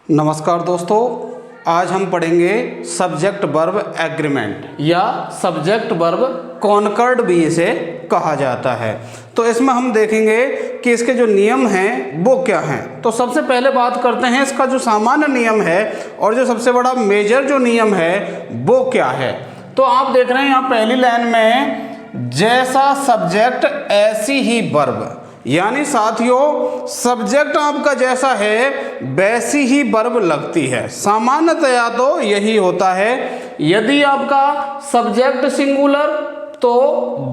नमस्कार दोस्तों, आज हम पढ़ेंगे सब्जेक्ट वर्ब एग्रीमेंट या सब्जेक्ट वर्ब कॉनकर्ड भी इसे कहा जाता है। तो इसमें हम देखेंगे कि इसके जो नियम हैं वो क्या हैं। तो सबसे पहले बात करते हैं इसका जो सामान्य नियम है और जो सबसे बड़ा मेजर जो नियम है वो क्या है। तो आप देख रहे हैं यहाँ पहली लाइन में जैसा सब्जेक्ट ऐसी ही वर्ब, यानी साथियों सब्जेक्ट आपका जैसा है वैसी ही वर्ब लगती है। सामान्यतया तो यही होता है, यदि आपका सब्जेक्ट सिंगुलर तो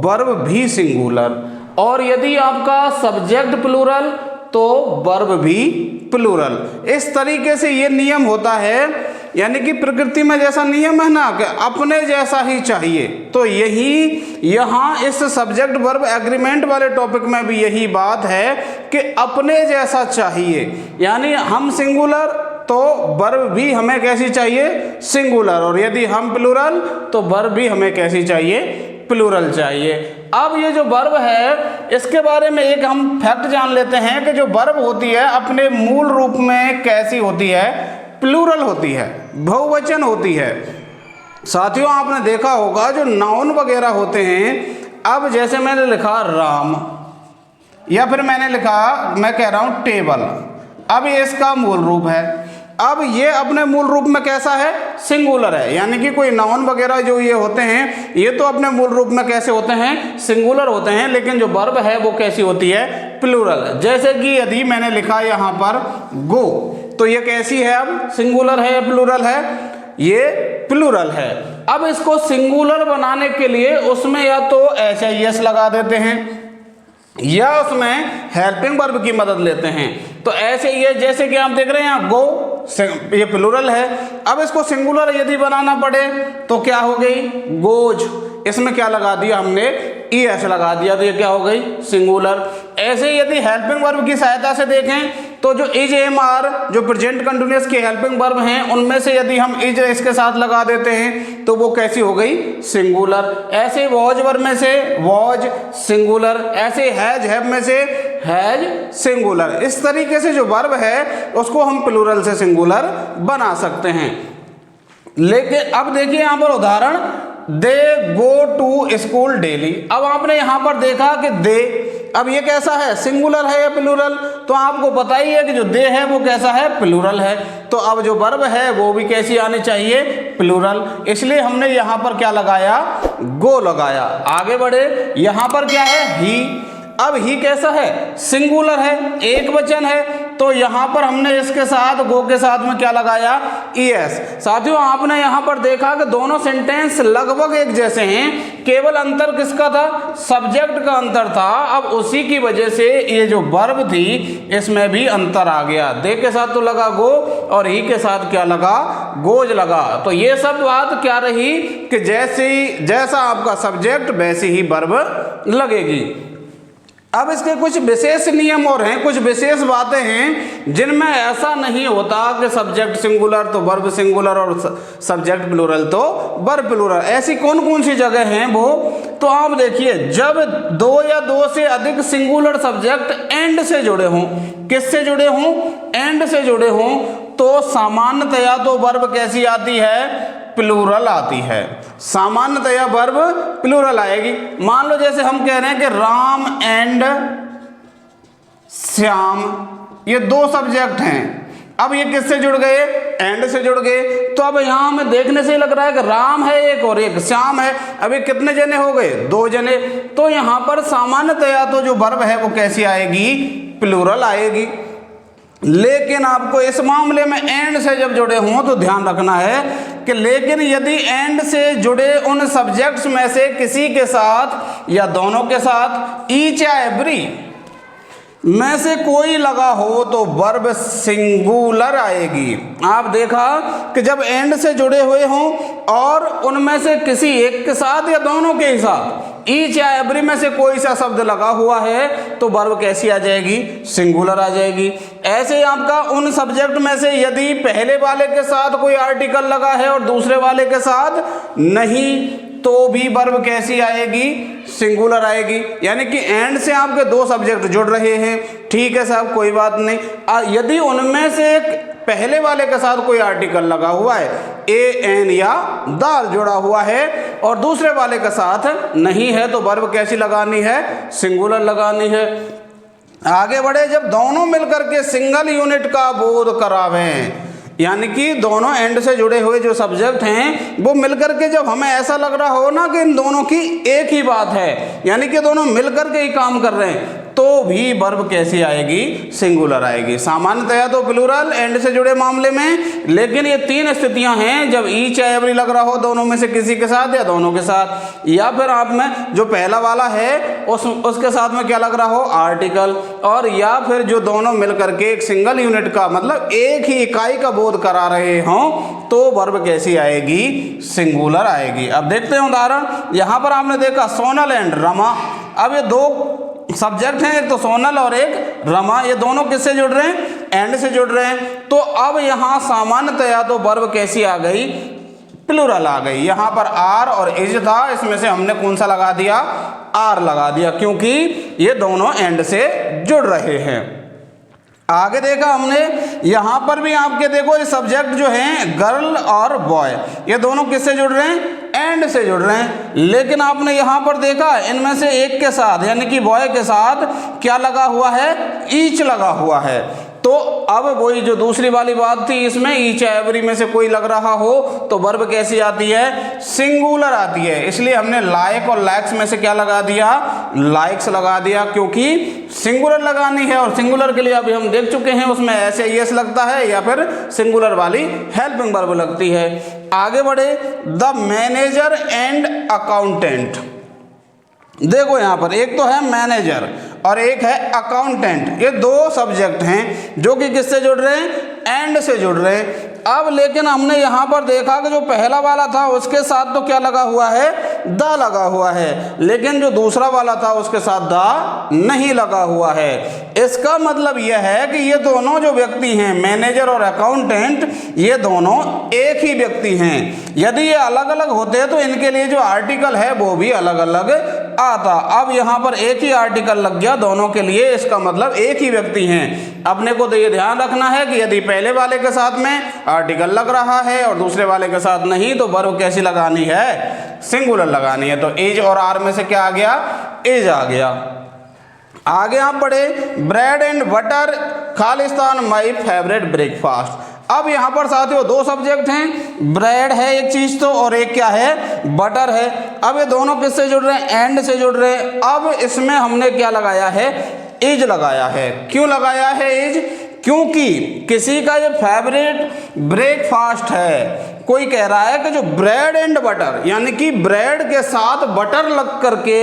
वर्ब भी सिंगुलर, और यदि आपका सब्जेक्ट प्लूरल तो वर्ब भी प्लूरल। इस तरीके से ये नियम होता है, यानी कि प्रकृति में जैसा नियम है ना कि अपने जैसा ही चाहिए, तो यही यहाँ इस सब्जेक्ट वर्ब एग्रीमेंट वाले टॉपिक में भी यही बात है कि अपने जैसा चाहिए। यानी हम सिंगुलर तो वर्ब भी हमें कैसी चाहिए, सिंगुलर, और यदि हम प्लूरल तो वर्ब भी हमें कैसी चाहिए, प्लूरल चाहिए। अब ये जो वर्ब है इसके बारे में एक हम फैक्ट जान लेते हैं कि जो वर्ब होती है अपने मूल रूप में कैसी होती है, प्लूरल होती है, बहुवचन होती है। साथियों आपने देखा होगा जो नाउन वगैरह होते हैं, अब जैसे मैंने लिखा राम या फिर मैंने लिखा, मैं कह रहा हूँ टेबल, अब ये इसका मूल रूप है। अब ये अपने मूल रूप में कैसा है, सिंगुलर है, यानी कि कोई नाउन वगैरह जो ये होते हैं ये तो अपने मूल रूप में कैसे होते हैं, सिंगुलर होते हैं, लेकिन जो वर्ब है वो कैसी होती है, प्लूरल। जैसे कि यदि मैंने लिखा यहाँ पर गो, तो ये कैसी है, अब सिंगुलर है या प्लूरल है, ये प्लूरल है। अब इसको सिंगुलर बनाने के लिए उसमें या तो एस लगा देते हैं या उसमें हेल्पिंग वर्ब की मदद लेते हैं। तो ऐसे ये जैसे कि आप देख रहे हैं यहाँ गो, ये प्लूरल है। अब इसको सिंगुलर यदि बनाना पड़े तो क्या हो गई, गोज, इसमें क्या लगा दिया हमने, ES लगा दिया, तो ये क्या हो गई, सिंगुलर। ऐसे यदि हेल्पिंग वर्ब की सहायता से देखें तो जो इज एम आर जो प्रेजेंट कंटिन्यूअस के हेल्पिंग वर्ब हैं उनमें से यदि हम इज इसके साथ लगा देते हैं तो वो कैसी हो गई, सिंगुलर। ऐसे वॉज वर्ब में से वॉज सिंगुलर, ऐसे हैज हैव में से हैज सिंगुलर। इस तरीके से जो वर्ब है उसको हम प्लूरल से सिंगुलर बना सकते हैं। लेकिन अब देखिए यहाँ पर उदाहरण, दे गो टू स्कूल डेली। अब आपने यहाँ पर देखा कि दे, अब ये कैसा है, सिंगुलर है या प्लूरल, तो आपको पता ही है कि जो दे है वो कैसा है, प्लूरल है। तो अब जो वर्ब है वो भी कैसी आनी चाहिए, प्लूरल। इसलिए हमने यहाँ पर क्या लगाया, गो लगाया। आगे बढ़े, यहाँ पर क्या है, ही। अब ही कैसा है, सिंगुलर है, एक वचन है, तो यहाँ पर हमने इसके साथ गो के साथ में क्या लगाया, ES। साथियों आपने यहाँ पर देखा कि दोनों सेंटेंस लगभग एक जैसे हैं, केवल अंतर किसका था, सब्जेक्ट का अंतर था। अब उसी की वजह से ये जो वर्ब थी इसमें भी अंतर आ गया। दे के साथ तो लगा गो और ही के साथ क्या लगा, गोज लगा। तो ये सब बात क्या रही कि जैसा आपका सब्जेक्ट वैसी ही वर्ब लगेगी। अब इसके कुछ विशेष नियम और हैं, कुछ विशेष बातें हैं जिनमें ऐसा नहीं होता कि सब्जेक्ट सिंगुलर तो वर्ब सिंगुलर और सब्जेक्ट प्लूरल तो वर्ब प्लूरल। ऐसी कौन कौन सी जगह हैं वो, तो आप देखिए, जब दो या दो से अधिक सिंगुलर सब्जेक्ट एंड से जुड़े हों, किससे जुड़े हों, एंड से जुड़े हों, तो सामान्यतया तो वर्ब कैसी आती है, प्लूरल आती है। सामान्यतया वर्ब प्लूरल आएगी। मान लो जैसे हम कह रहे हैं कि राम एंड श्याम, ये दो सब्जेक्ट हैं। अब ये किससे जुड़ गए, एंड से जुड़ गए। तो अब यहाँ हमें देखने से लग रहा है कि राम है एक और एक श्याम है। अब ये कितने जने हो गए, दो जने। तो यहाँ पर सामान्यतया तो जो वर्ब है वो कैसी आएगी, प्लूरल आएगी। लेकिन आपको इस मामले में एंड से जब जुड़े हों तो ध्यान रखना है कि लेकिन यदि एंड से जुड़े उन सब्जेक्ट्स में से किसी के साथ या दोनों के साथ ईच या एवरी में से कोई लगा हो तो वर्ब सिंगुलर आएगी। आप देखा कि जब एंड से जुड़े हुए हों और उनमें से किसी एक के साथ या दोनों के साथ ईच या एवरी में से कोई सा शब्द लगा हुआ है तो वर्ब कैसी आ जाएगी, सिंगुलर आ जाएगी। ऐसे आपका उन सब्जेक्ट में से यदि पहले वाले के साथ कोई आर्टिकल लगा है और दूसरे वाले के साथ नहीं तो भी वर्ब कैसी आएगी, सिंगुलर आएगी। यानी कि एंड से आपके दो सब्जेक्ट जुड़ रहे हैं, ठीक है साहब, कोई बात नहीं। यदि उनमें से एक पहले वाले के साथ कोई आर्टिकल लगा हुआ है, ए एन या दाल जुड़ा हुआ है, और दूसरे वाले के साथ नहीं है, तो वर्ब कैसी लगानी है? सिंगुलर लगानी है। आगे बढ़े, जब दोनों मिलकर के सिंगल यूनिट का बोध करावें, यानी कि दोनों एंड से जुड़े हुए जो सब्जेक्ट हैं वो मिलकर के, जब हमें ऐसा लग रहा हो ना कि इन दोनों की एक ही बात है, यानी कि दोनों मिलकर के ही काम कर रहे हैं, तो भी वर्ब कैसी आएगी? सिंगुलर आएगी। सामान्यतया तो प्लूरल एंड से जुड़े मामले में, लेकिन ये तीन स्थितियां हैं जब ईच या एवरी लग रहा हो दोनों में से किसी के साथ या दोनों के साथ, या फिर आप में जो पहला वाला है उसके साथ में क्या लग रहा हो? आर्टिकल, और या फिर जो दोनों मिलकर के एक सिंगल यूनिट का मतलब एक ही इकाई का बोध करा रहे हों, तो वर्ब कैसी आएगी? सिंगुलर आएगी। अब देखते हैं उदाहरण। यहाँ पर आपने देखा सोनल एंड रमा। अब ये दो सब्जेक्ट हैं, एक तो सोनल और एक रमा, ये दोनों किससे जुड़ रहे हैं? एंड से जुड़ रहे हैं। तो अब यहाँ सामान्यतया तो वर्ब कैसी आ गई? प्लूरल आ गई। यहाँ पर आर और इज था, इसमें से हमने कौन सा लगा दिया? आर लगा दिया, क्योंकि ये दोनों एंड से जुड़ रहे हैं। आगे देखा हमने, यहाँ पर भी आपके देखो ये सब्जेक्ट जो हैं गर्ल और बॉय, ये दोनों किससे जुड़ रहे हैं? एंड से जुड़ रहे हैं। लेकिन आपने यहाँ पर देखा इनमें से एक के साथ यानी कि बॉय के साथ क्या लगा हुआ है? ईच लगा हुआ है। तो अब वही जो दूसरी वाली बात थी, इसमें ईच एवरी में से कोई लग रहा हो तो वर्ब कैसी आती है? सिंगुलर आती है। इसलिए हमने लाइक और लाइक्स में से क्या लगा दिया? लाइक्स लगा दिया, क्योंकि सिंगुलर लगानी है, और सिंगुलर के लिए अभी हम देख चुके हैं उसमें ऐसे यस लगता है या फिर सिंगुलर वाली हेल्पिंग वर्ब लगती है। आगे बढ़े, द मैनेजर एंड अकाउंटेंट। देखो यहाँ पर एक तो है मैनेजर और एक है अकाउंटेंट, ये दो सब्जेक्ट हैं जो कि किससे जुड़ रहे हैं? एंड से जुड़ रहे हैं। अब लेकिन हमने यहाँ पर देखा कि जो पहला वाला था उसके साथ तो क्या लगा हुआ है? द लगा हुआ है, लेकिन जो दूसरा वाला था उसके साथ द नहीं लगा हुआ है। इसका मतलब यह है कि ये दोनों जो व्यक्ति हैं, मैनेजर और अकाउंटेंट, ये दोनों एक ही व्यक्ति हैं। यदि ये अलग अलग होते तो इनके लिए जो आर्टिकल है वो भी अलग अलग आता। अब यहाँ पर एक ही आर्टिकल लग गया दोनों के लिए, इसका मतलब एक ही व्यक्ति हैं। अपने को तो ये ध्यान रखना है कि यदि पहले वाले के साथ में आर्टिकल लग रहा है और दूसरे वाले के साथ नहीं, तो वर्ब कैसी लगानी है? सिंगुलर लगानी है। तो इज और आर में से क्या आ गया? इज आ गया। आगे आप पढ़े, bread and butter, Khalistan my favourite breakfast. अब यहाँ पर साथियों दो सब्जेक्ट हैं, ब्रेड है एक चीज तो, और एक क्या है? बटर है। अब ये दोनों किससे जुड़ रहे हैं? एंड से जुड़ रहे हैं। अब इसमें हमने क्या लगाया है? इज लगाया है। क्यों लगाया है इज? क्योंकि किसी का ये फेवरेट ब्रेकफास्ट है। कोई कह रहा है कि जो ब्रेड एंड बटर, यानी कि ब्रेड के साथ बटर लग करके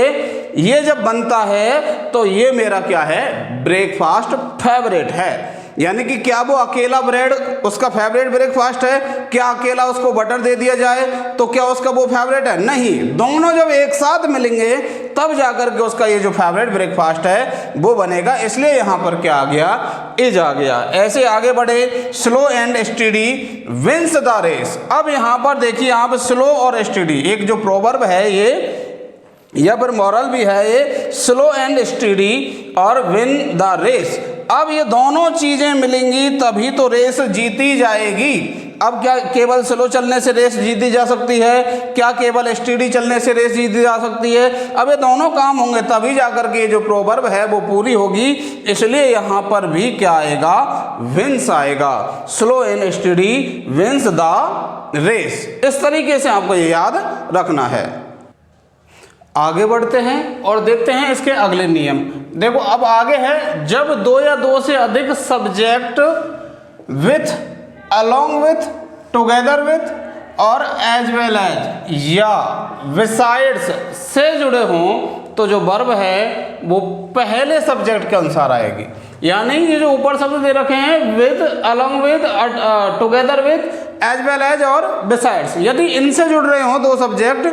ये जब बनता है तो ये मेरा क्या है? ब्रेकफास्ट फेवरेट है। यानी कि क्या वो अकेला ब्रेड उसका फेवरेट ब्रेकफास्ट है? क्या अकेला उसको बटर दे दिया जाए तो क्या उसका वो फेवरेट है? नहीं, दोनों जब एक साथ मिलेंगे तब जाकर के उसका ये जो फेवरेट ब्रेकफास्ट है वो बनेगा। इसलिए यहाँ पर क्या आ गया? इज आ गया। ऐसे आगे बढ़े, slow and steady wins the race. अब यहाँ पर देखिए आप, स्लो और स्टडी एक जो प्रोवर्ब है ये, या फिर मॉरल भी है ये, स्लो एंड स्टडी और विन द रेस। अब ये दोनों चीजें मिलेंगी तभी तो रेस जीती जाएगी। अब क्या केवल स्लो चलने से रेस जीती जा सकती है? क्या केवल स्टडी चलने से रेस जीती जा सकती है? अब ये दोनों काम होंगे तभी जाकर के ये जो प्रोवर्ब है वो पूरी होगी। इसलिए यहाँ पर भी क्या आएगा? विंस आएगा। Slow and steady wins the race. इस तरीके से आपको ये याद रखना है। आगे बढ़ते हैं और देखते हैं इसके अगले नियम। देखो अब आगे है, जब दो या दो से अधिक subject with, along with, together with और एज वेल एज या बिसाइड्स से जुड़े हों तो जो वर्ब है वो पहले सब्जेक्ट के अनुसार आएगी। यानी ये जो ऊपर शब्द दे रखे हैं, with, along with, together with, as well as और बिसाइड्स, यदि इनसे जुड़ रहे हों दो सब्जेक्ट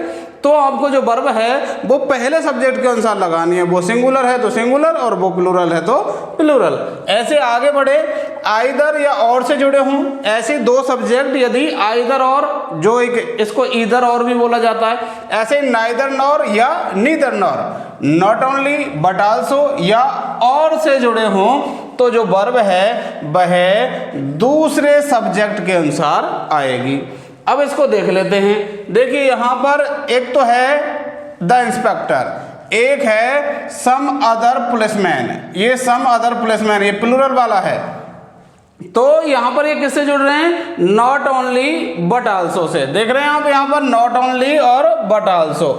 तो आपको जो वर्ब है वो पहले सब्जेक्ट के अनुसार लगानी है। वो सिंगुलर है तो सिंगुलर और वो प्लूरल है तो प्लूरल। ऐसे आगे बढ़े, आइदर या और से जुड़े हों, ऐसे दो सब्जेक्ट यदि आइदर और, जो एक इसको ईदर और भी बोला जाता है, ऐसे नाइदर नॉर या neither nor, not only but also या और से जुड़े हों, तो जो वर्ब है वह दूसरे सब्जेक्ट के अनुसार आएगी। अब इसको देख लेते हैं। देखिए यहाँ पर एक तो है द इंस्पेक्टर, एक है सम अदर पुलिसमैन। ये सम अदर पुलिसमैन ये प्लूरल वाला है, तो यहाँ पर ये किससे जुड़ रहे हैं? Not only but also say. देख रहे हैं आप यहाँ पर नॉट ओनली और बट आल्सो।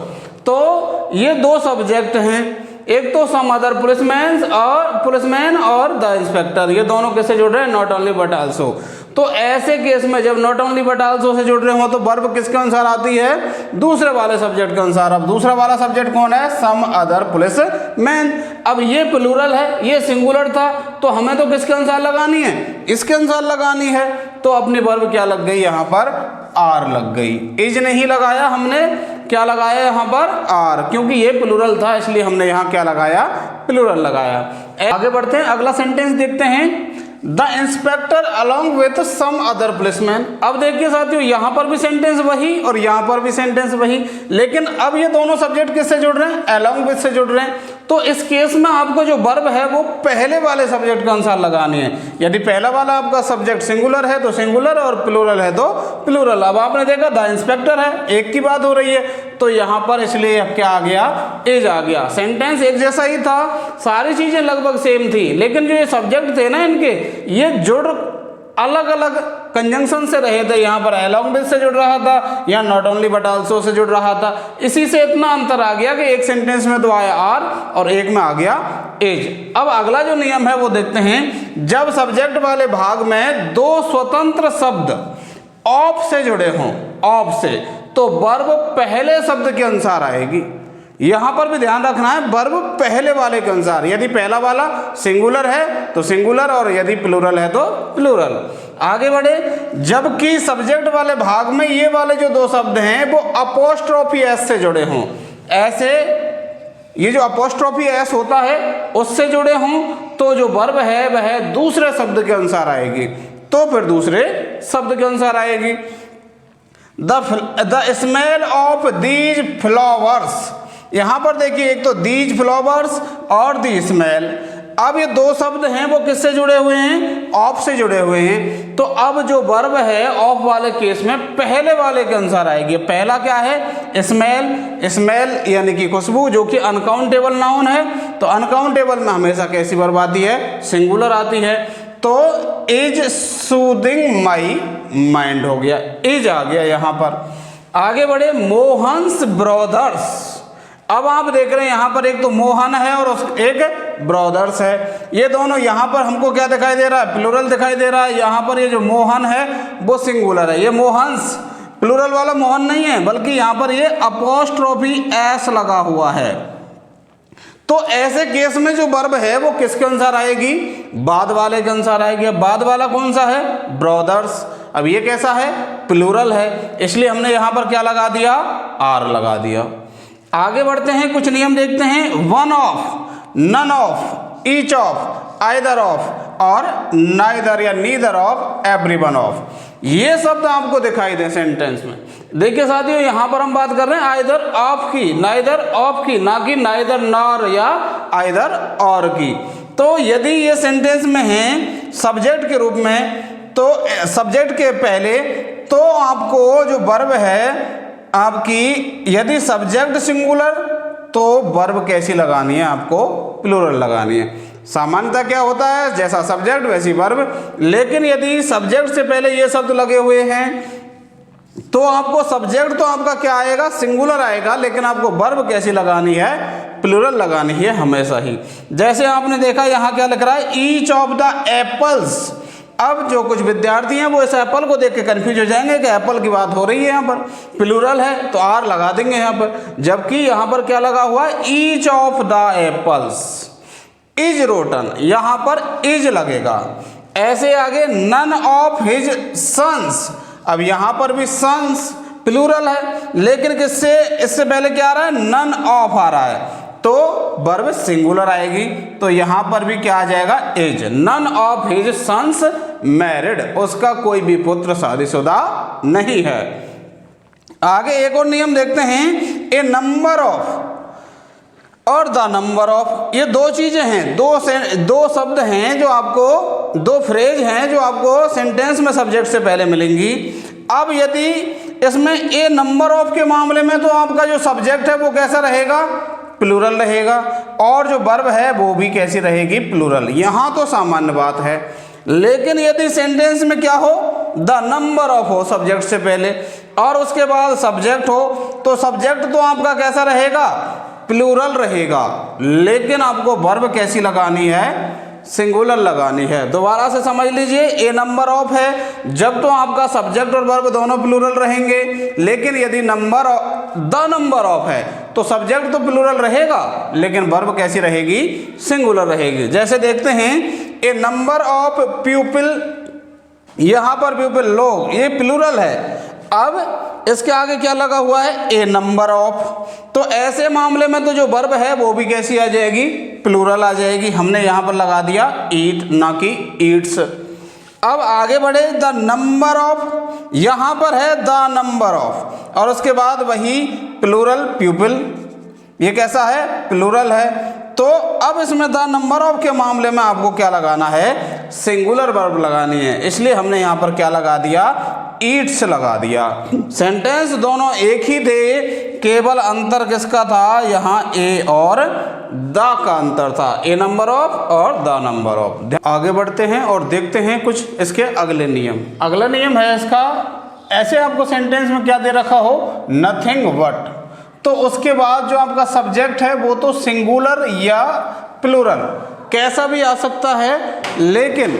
तो ये दो सब्जेक्ट हैं, एक तो सम अदर पुलिसमैन और द इंस्पेक्टर, ये दोनों किससे जुड़ रहे हैं? Not only but also. तो ऐसे केस में जब not only but also say जुड़ रहे हो तो वर्ब किसके अनुसार आती है? दूसरे वाले सब्जेक्ट के अनुसार। अब दूसरा वाला सब्जेक्ट कौन है? Some other policeman. अब ये प्लूरल है, ये सिंगुलर था, तो हमें तो किसके अनुसार लगानी है? इसके अनुसार लगानी है। तो अपनी वर्ब क्या लग गई यहाँ पर? आर लग गई। इज नहीं लगाया हमने, क्या लगाया यहाँ पर? आर, क्योंकि ये प्लूरल था इसलिए हमने यहाँ क्या लगाया? प्लूरल लगाया। आगे बढ़ते हैं, अगला सेंटेंस देखते हैं। The inspector along with some other policeman. अब देखिए साथियों, यहाँ पर भी सेंटेंस वही और यहाँ पर भी सेंटेंस वही, लेकिन अब ये दोनों सब्जेक्ट किससे जुड़ रहे हैं? अलॉन्ग विथ से जुड़ रहे हैं। तो इस केस में आपको जो वर्ब है वो पहले वाले सब्जेक्ट के अनुसार लगानी है। यदि पहला वाला आपका सब्जेक्ट सिंगुलर है तो सिंगुलर और प्लूरल है तो प्लूरल। अब आपने देखा द इंस्पेक्टर है, एक की बात हो रही है, तो यहाँ पर इसलिए क्या आ गया? इज आ गया। सेंटेंस एक जैसा ही था, सारी चीजें लगभग सेम थी, लेकिन जो ये सब्जेक्ट थे ना इनके, ये जुड़ अलग अलग कंजंक्शन से रहे थे। यहाँ पर अलॉन्ग विथ से जुड़ रहा था, यहाँ not only but also say जुड़ रहा था। इसी से इतना अंतर आ गया कि एक सेंटेंस में तो आया आर और एक में आ गया एज। अब अगला जो नियम है वो देखते हैं। जब सब्जेक्ट वाले भाग में दो स्वतंत्र शब्द ऑफ से जुड़े हों, ऑफ से, तो वर्ब पहले शब्द के अनुसार आएगी। यहां पर भी ध्यान रखना है, वर्ब पहले वाले के अनुसार। यदि पहला वाला सिंगुलर है तो सिंगुलर और यदि प्लूरल है तो प्लूरल। आगे बढ़े, जबकि सब्जेक्ट वाले भाग में ये वाले जो दो शब्द हैं वो अपोस्ट्रोफी एस से जुड़े हों। ऐसे ये जो अपोस्ट्रोफी एस होता है उससे जुड़े हों, तो जो वर्ब है वह दूसरे शब्द के अनुसार आएगी। तो फिर दूसरे शब्द के अनुसार आएगी। The smell of these flowers. यहां पर देखिए, एक तो दीज फ्लावर्स और दी स्मेल। अब ये दो शब्द हैं वो किससे जुड़े हुए हैं? ऑफ से जुड़े हुए हैं। तो अब जो वर्ब है ऑफ वाले केस में पहले वाले के अनुसार आएगी। पहला क्या है? स्मेल। स्मेल यानी कि खुशबू, जो कि अनकाउंटेबल नाउन है। तो अनकाउंटेबल में हमेशा कैसी वर्ब आती है? सिंगुलर आती है। तो इज सूदिंग माई माइंड हो गया, इज आ गया यहां पर। आगे बढ़े, मोहन्स ब्रदर्स। अब आप देख रहे हैं यहाँ पर एक तो मोहन है और एक ब्रदर्स है। ये दोनों यहाँ पर हमको क्या दिखाई दे रहा है? प्लूरल दिखाई दे रहा है। यहाँ पर ये जो मोहन है वो सिंगुलर है, ये मोहन्स प्लूरल वाला मोहन नहीं है, बल्कि यहाँ पर ये अपोस्ट्रोफी एस लगा हुआ है। तो ऐसे केस में जो वर्ब है वो किसके अनुसार आएगी? बाद वाले के अनुसार आएगी। बाद वाला कौन सा है? ब्रदर्स। अब ये कैसा है? प्लूरल है, इसलिए हमने यहाँ पर क्या लगा दिया? आर लगा दिया। आगे बढ़ते हैं, कुछ नियम देखते हैं। One of, none of, each of, either of और नाइदर या नीदर ऑफ, एवरीवन ऑफ, ये शब्द आपको दिखाई दे सेंटेंस में। देखिए साथियों, यहां पर हम बात कर रहे हैं आइदर ऑफ की, नाइदर ऑफ की, ना कि नाइदर नॉर या आइदर और की। तो यदि ये सेंटेंस में है सब्जेक्ट के रूप में, तो सब्जेक्ट के पहले तो आपको जो वर्ब है आपकी, यदि सब्जेक्ट सिंगुलर तो वर्ब कैसी लगानी है? आपको प्लूरल लगानी है। सामान्यतः क्या होता है? जैसा सब्जेक्ट वैसी वर्ब। लेकिन यदि सब्जेक्ट से पहले ये शब्द लगे हुए हैं तो आपको सब्जेक्ट तो आपका क्या आएगा? सिंगुलर आएगा, लेकिन आपको वर्ब कैसी लगानी है? प्लूरल लगानी है हमेशा ही। जैसे आपने देखा यहाँ क्या लिख रहा है? Each of the apples. अब जो कुछ विद्यार्थी हैं वो इस एप्पल को देख के कंफ्यूज हो जाएंगे कि एप्पल की बात हो रही है। यहाँ पर प्लूरल है तो आर लगा देंगे यहाँ पर, जबकि यहाँ पर क्या लगा हुआ है? Each of the apples is rotten, यहाँ पर इज लगेगा। ऐसे आगे, नन ऑफ हिज सन्स। अब यहाँ पर भी सन्स प्लूरल है, लेकिन किससे, इससे पहले क्या आ रहा है, नन ऑफ आ रहा है, तो वर्ब सिंगुलर आएगी। तो यहां पर भी क्या आ जाएगा, is, none of his sons married, उसका कोई भी पुत्र शादीशुदा नहीं है। आगे एक और नियम देखते हैं, ए नंबर ऑफ और द नंबर ऑफ, ये दो चीजें हैं, दो शब्द हैं जो आपको, दो फ्रेज हैं जो आपको सेंटेंस में सब्जेक्ट से पहले मिलेंगी। अब यदि इसमें ए नंबर ऑफ के मामले में तो आपका जो सब्जेक्ट है वो कैसा रहेगा, प्लूरल रहेगा, और जो वर्ब है वो भी कैसी रहेगी, प्लूरल। यहाँ तो सामान्य बात है, लेकिन यदि सेंटेंस में क्या हो, द नंबर ऑफ हो सब्जेक्ट से पहले और उसके बाद सब्जेक्ट हो, तो सब्जेक्ट तो आपका कैसा रहेगा, प्लूरल रहेगा, लेकिन आपको वर्ब कैसी लगानी है, सिंगुलर लगानी है। दोबारा से समझ लीजिए, ए नंबर ऑफ है जब तो आपका सब्जेक्ट और वर्ब दोनों प्लूरल रहेंगे, लेकिन यदि द नंबर ऑफ है तो सब्जेक्ट तो प्लूरल रहेगा लेकिन वर्ब कैसी रहेगी, सिंगुलर रहेगी। जैसे देखते हैं, ए नंबर ऑफ पीपल, यहां पर पीपल लोग, ये प्लूरल है। अब इसके आगे क्या लगा हुआ है, ए नंबर ऑफ, तो ऐसे मामले में तो जो वर्ब है वो भी कैसी आ जाएगी, प्लूरल आ जाएगी। हमने यहां पर लगा दिया ईट, ना कि ईट्स। अब आगे बढ़े, द नंबर ऑफ, यहां पर है द नंबर ऑफ और उसके बाद वही प्लूरल पीपल, ये कैसा है, प्लूरल है। तो अब इसमें द नंबर ऑफ के मामले में आपको क्या लगाना है, सिंगुलर वर्ब लगानी है, इसलिए हमने यहां पर क्या लगा दिया, ईट्स लगा दिया। सेंटेंस दोनों एक ही थे, केवल अंतर किसका था, यहाँ ए और द का अंतर था, ए नंबर ऑफ और द नंबर ऑफ। आगे बढ़ते हैं और देखते हैं कुछ इसके अगले नियम। अगला नियम है इसका, ऐसे आपको सेंटेंस में क्या दे रखा हो, नथिंग बट, तो उसके बाद जो आपका सब्जेक्ट है वो तो सिंगुलर या प्लूरल कैसा भी आ सकता है, लेकिन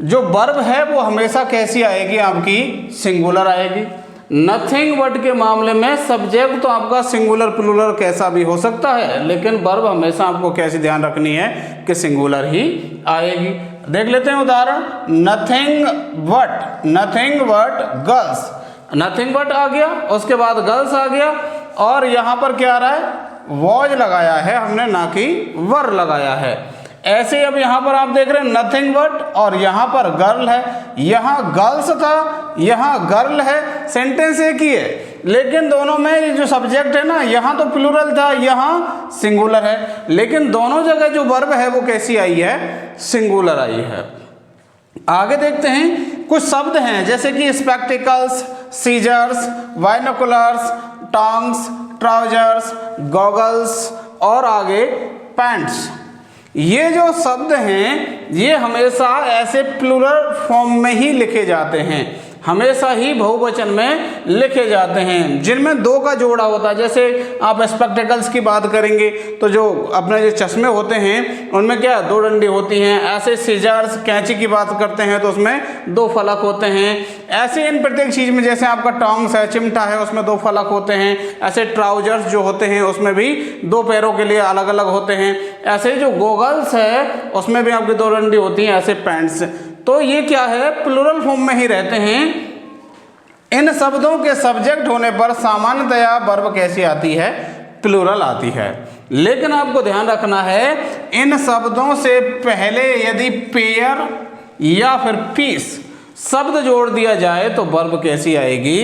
जो वर्ब है वो हमेशा कैसी आएगी, आपकी सिंगुलर आएगी। नथिंग बट के मामले में सब्जेक्ट तो आपका सिंगुलर प्लूरल कैसा भी हो सकता है, लेकिन वर्ब हमेशा आपको कैसी ध्यान रखनी है कि सिंगुलर ही आएगी। देख लेते हैं उदाहरण, nothing but girls, nothing but आ गया, उसके बाद गर्ल्स आ गया और यहाँ पर क्या आ रहा है, वॉज लगाया है हमने, ना कि वर लगाया है। ऐसे अब यहाँ पर आप देख रहे हैं नथिंग बट और यहाँ पर गर्ल है, यहाँ गर्ल्स था, यहाँ गर्ल है, सेंटेंस एक ही है, लेकिन दोनों में जो सब्जेक्ट है ना, यहाँ तो प्लूरल था, यहाँ सिंगुलर है, लेकिन दोनों जगह जो वर्ब है वो कैसी आई है, सिंगुलर आई है। आगे देखते हैं, कुछ शब्द हैं जैसे कि spectacles, scissors, binoculars, tongs, trousers, goggles और आगे पैंट्स। ये जो शब्द हैं ये हमेशा ऐसे प्लूरल फॉर्म में ही लिखे जाते हैं, हमेशा ही बहुवचन में लिखे जाते हैं, जिनमें दो का जोड़ा होता है। जैसे आप स्पेक्टिकल्स की बात करेंगे तो जो अपने जो चश्मे होते हैं उनमें क्या दो डंडी होती हैं, ऐसे सीजर्स कैंची की बात करते हैं तो उसमें दो फलक होते हैं, ऐसे इन प्रत्येक चीज़ में जैसे आपका टॉन्ग्स है, चिमटा है, उसमें दो फलक होते हैं, ऐसे ट्राउजर्स जो होते हैं उसमें भी दो पैरों के लिए अलग अलग होते हैं, ऐसे जो गॉगल्स है उसमें भी आपकी दो डंडी होती हैं, ऐसे पैंट्स। तो ये क्या है, प्लूरल फॉर्म में ही रहते हैं। इन शब्दों के सब्जेक्ट होने पर सामान्यतया वर्ब कैसी आती है, प्लूरल आती है, लेकिन आपको ध्यान रखना है इन शब्दों से पहले यदि पेयर या फिर पीस शब्द जोड़ दिया जाए तो वर्ब कैसी आएगी,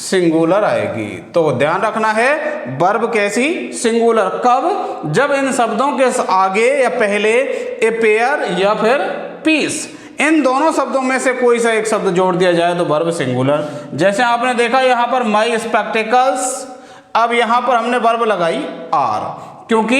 सिंगुलर आएगी। तो ध्यान रखना है वर्ब कैसी, सिंगुलर। कब, जब इन शब्दों के आगे या पहले ए पेयर या फिर पीस, इन दोनों शब्दों में से कोई सा एक शब्द जोड़ दिया जाए तो वर्ब सिंगुलर। जैसे आपने देखा यहाँ पर माई स्पेक्टिकल्स, अब यहाँ पर हमने वर्ब लगाई आर, क्योंकि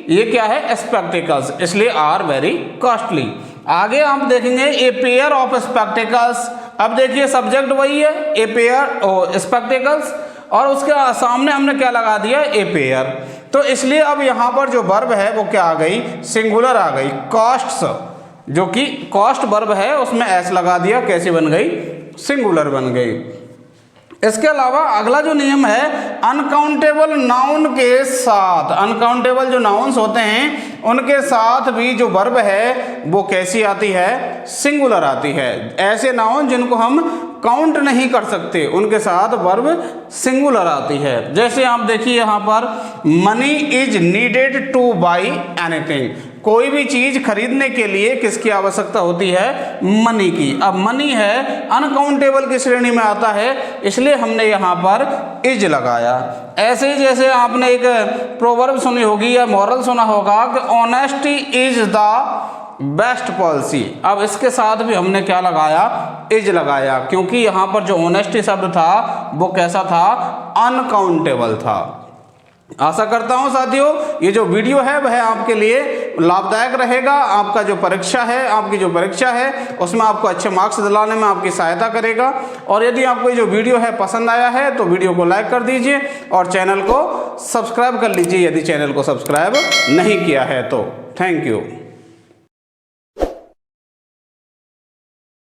ये क्या है, स्पेक्टिकल्स, इसलिए आर वेरी कॉस्टली। आगे आप देखेंगे ए पेयर ऑफ स्पेक्टिकल्स, अब देखिए सब्जेक्ट वही है ए पेयर स्पेक्टिकल्स और उसके सामने हमने क्या लगा दिया, ए पेयर, तो इसलिए अब यहाँ पर जो वर्ब है वो क्या आ गई, सिंगुलर आ गई। कॉस्ट्स, जो कि कॉस्ट वर्ब है उसमें एस लगा दिया, कैसी बन गई, सिंगुलर बन गई। इसके अलावा अगला जो नियम है, अनकाउंटेबल नाउन के साथ, अनकाउंटेबल जो नाउन्स होते हैं उनके साथ भी जो वर्ब है वो कैसी आती है, सिंगुलर आती है। ऐसे नाउन जिनको हम काउंट नहीं कर सकते, उनके साथ वर्ब सिंगुलर आती है। जैसे आप देखिए यहाँ पर money is needed two by anything, कोई भी चीज खरीदने के लिए किसकी आवश्यकता होती है, मनी की। अब मनी है अनकाउंटेबल की श्रेणी में आता है, इसलिए हमने यहाँ पर इज लगाया। ऐसे ही जैसे आपने एक प्रोवर्ब सुनी होगी या मॉरल सुना होगा कि honesty is the best policy. अब इसके साथ भी हमने क्या लगाया, इज लगाया, क्योंकि यहाँ पर जो ऑनेस्टी शब्द था वो कैसा था, अनकाउंटेबल था। आशा करता हूँ साथियों ये जो वीडियो है वह आपके लिए लाभदायक रहेगा। आपका जो परीक्षा है, आपकी जो परीक्षा है उसमें आपको अच्छे मार्क्स दिलाने में आपकी सहायता करेगा। और यदि आपको ये जो वीडियो है पसंद आया है तो वीडियो को लाइक कर दीजिए और चैनल को सब्सक्राइब कर लीजिए यदि चैनल को सब्सक्राइब नहीं किया है तो। Thank you.